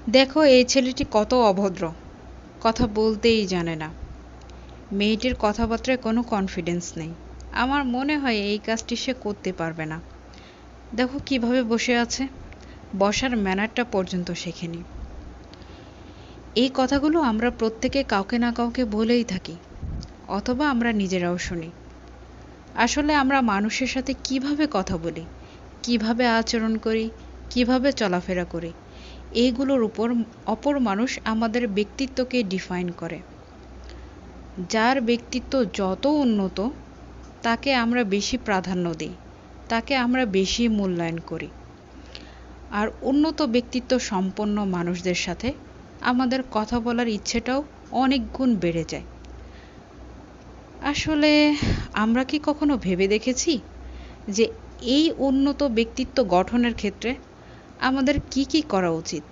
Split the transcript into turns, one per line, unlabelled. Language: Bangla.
দেখো এই ছেলেটি কত অভদ্র, কথা বলতেই জানে না। মেয়েটির কথাবার্তায় কোনো কনফিডেন্স নেই। আমার মনে হয় এই কাজটি সে করতে পারবে না। দেখো কিভাবে বসে আছে, বসার ম্যানারটা পর্যন্ত শেখেনি। এই কথাগুলো আমরা প্রত্যেকে কাউকে না কাউকে বলেই থাকি, অথবা আমরা নিজেরাও শুনি। আসলে আমরা মানুষের সাথে কিভাবে কথা বলি, কিভাবে আচরণ করি, কিভাবে চলাফেরা করি, এইগুলোর উপর অপর মানুষ আমাদের ব্যক্তিত্বকে ডিফাইন করে। যার ব্যক্তিত্ব যত উন্নত, তাকে আমরা বেশি প্রাধান্য দিই, তাকে আমরা বেশি মূল্যায়ন করি। আর উন্নত ব্যক্তিত্ব সম্পন্ন মানুষদের সাথে আমাদের কথা বলার ইচ্ছেটাও অনেক গুণ বেড়ে যায়। আসলে আমরা কি কখনো ভেবে দেখেছি যে এই উন্নত ব্যক্তিত্ব গঠনের ক্ষেত্রে আমাদের কি করা উচিত?